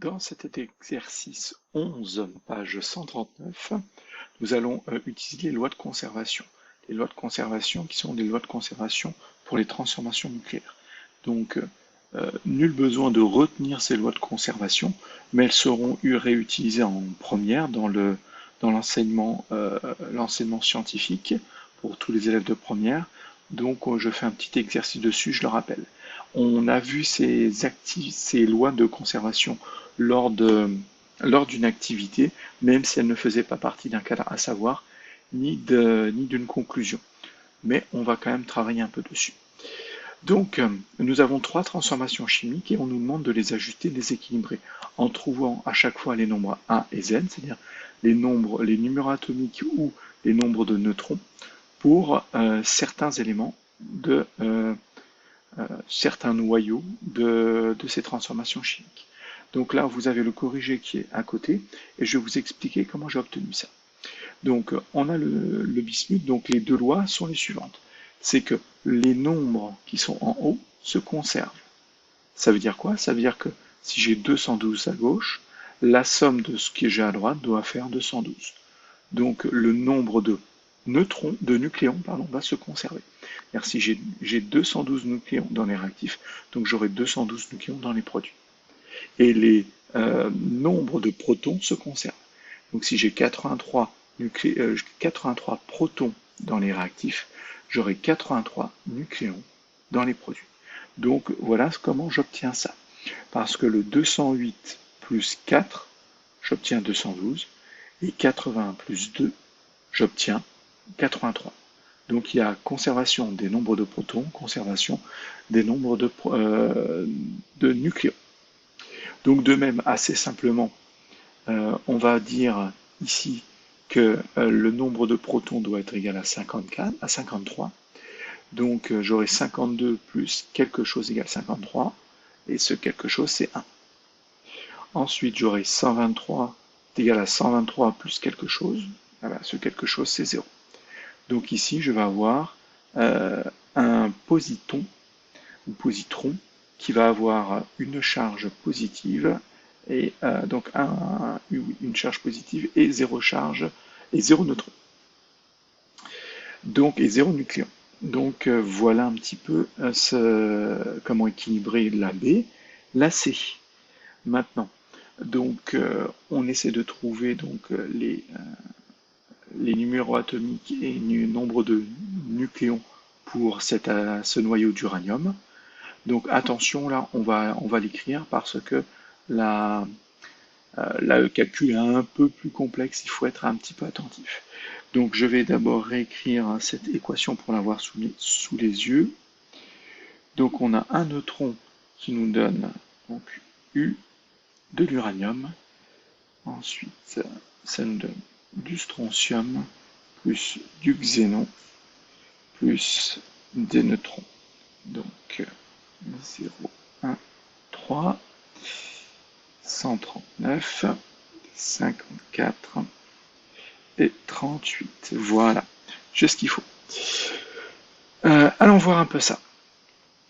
Dans cet exercice 11, page 139, nous allons utiliser les lois de conservation. Les lois de conservation qui sont des lois de conservation pour les transformations nucléaires. Donc, nul besoin de retenir ces lois de conservation, mais elles seront réutilisées en première dans l'enseignement scientifique pour tous les élèves de première. Donc, je fais un petit exercice dessus, je le rappelle. On a vu ces lois de conservation lors d'une activité, même si elle ne faisait pas partie d'un cadre à savoir, ni d'une conclusion. Mais on va quand même travailler un peu dessus. Donc, nous avons trois transformations chimiques et on nous demande de les ajuster, de les équilibrer, en trouvant à chaque fois les nombres A et Z, c'est-à-dire les numéros atomiques ou les nombres de neutrons, pour certains éléments de certains noyaux de ces transformations chimiques. Donc là, vous avez le corrigé qui est à côté, et je vais vous expliquer comment j'ai obtenu ça. Donc, on a le bismuth, donc les deux lois sont les suivantes. C'est que les nombres qui sont en haut se conservent. Ça veut dire quoi? Ça veut dire que si j'ai 212 à gauche, la somme de ce que j'ai à droite doit faire 212. Donc, le nombre de nucléons, va se conserver. Si j'ai 212 nucléons dans les réactifs, donc j'aurai 212 nucléons dans les produits. Et les nombres de protons se conservent. Donc si j'ai 83 protons dans les réactifs, j'aurai 83 nucléons dans les produits. Donc voilà comment j'obtiens ça. Parce que le 208 plus 4, j'obtiens 212, et 80 plus 2, j'obtiens 83. Donc il y a conservation des nombres de protons, conservation des nombres de nucléons. Donc de même, assez simplement, on va dire ici que le nombre de protons doit être égal à 53. Donc j'aurai 52 plus quelque chose égale 53, et ce quelque chose c'est 1. Ensuite j'aurai 123 égal à 123 plus quelque chose, voilà, ce quelque chose c'est 0. Donc ici je vais avoir un positon ou positron qui va avoir une charge positive et donc une charge positive et 0 charge et 0 neutron. Donc et 0 nucléon. Donc voilà un petit peu comment équilibrer la B, la C. Maintenant, donc on essaie de trouver donc les numéros atomiques et le nombre de nucléons pour ce noyau d'uranium. Donc attention, là, on va l'écrire parce que là, le calcul est un peu plus complexe, il faut être un petit peu attentif. Donc je vais d'abord réécrire cette équation pour l'avoir sous les yeux. Donc on a un neutron qui nous donne donc, U de l'uranium. Ensuite, ça nous donne du strontium plus du xénon plus des neutrons. Donc 0, 1, 3, 139, 54 et 38. Voilà, j'ai ce qu'il faut. Allons voir un peu ça.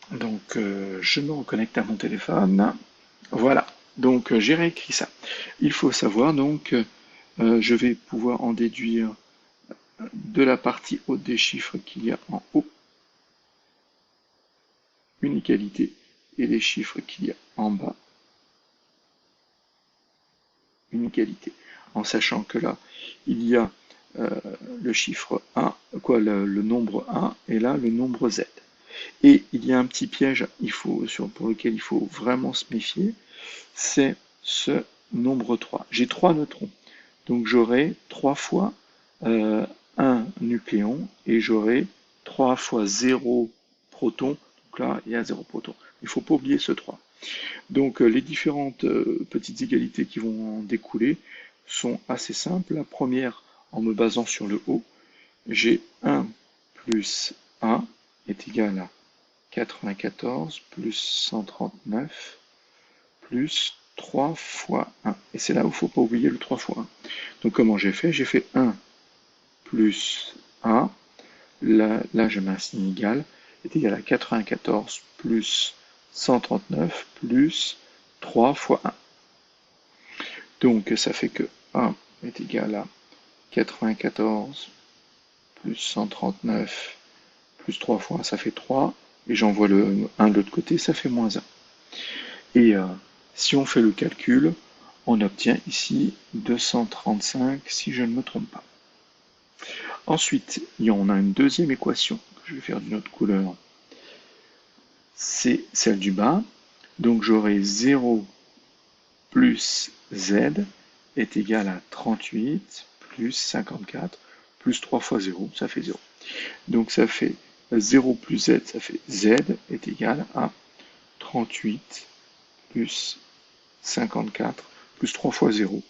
Donc, je me reconnecte à mon téléphone. Voilà, donc j'ai réécrit ça. Il faut savoir, donc, je vais pouvoir en déduire de la partie haute des chiffres qu'il y a en haut une égalité et les chiffres qu'il y a en bas une égalité. En sachant que là, il y a le chiffre 1, le nombre 1 et là le nombre Z. Et il y a un petit piège pour lequel il faut vraiment se méfier, c'est ce nombre 3. J'ai 3 neutrons, donc j'aurai 3 fois 1 nucléon et j'aurai 3 fois 0 proton. Donc là, il y a 0 proton. Il ne faut pas oublier ce 3. Donc les différentes petites égalités qui vont en découler sont assez simples. La première, en me basant sur le haut, j'ai 1 plus 1 est égal à 94 plus 139 plus 3 fois 1. Et c'est là où il ne faut pas oublier le 3 fois 1. Donc comment j'ai fait? J'ai fait 1 plus 1, là je mets un signe égal, est égal à 94 plus 139 plus 3 fois 1. Donc ça fait que A est égal à 94 plus 139 plus 3 fois 1, ça fait 3. Et j'envoie le 1 de l'autre côté, ça fait moins 1. Et si on fait le calcul, on obtient ici 235 si je ne me trompe pas. Ensuite, on a une deuxième équation que je vais faire d'une autre couleur. C'est celle du bas. Donc j'aurai 0 plus z est égal à 38 plus 54 plus 3 fois 0, ça fait 0. Donc ça fait 0 plus z, ça fait z est égal à 38 plus 54 plus 3 fois 0.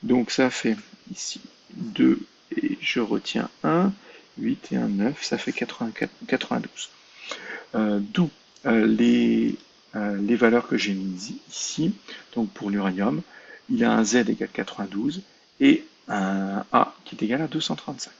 Donc ça fait ici 2 et je retiens 1, 8 et 1, 9, ça fait 92. D'où les valeurs que j'ai mises ici. Donc pour l'uranium, il a un Z égale 92 et un A qui est égal à 235.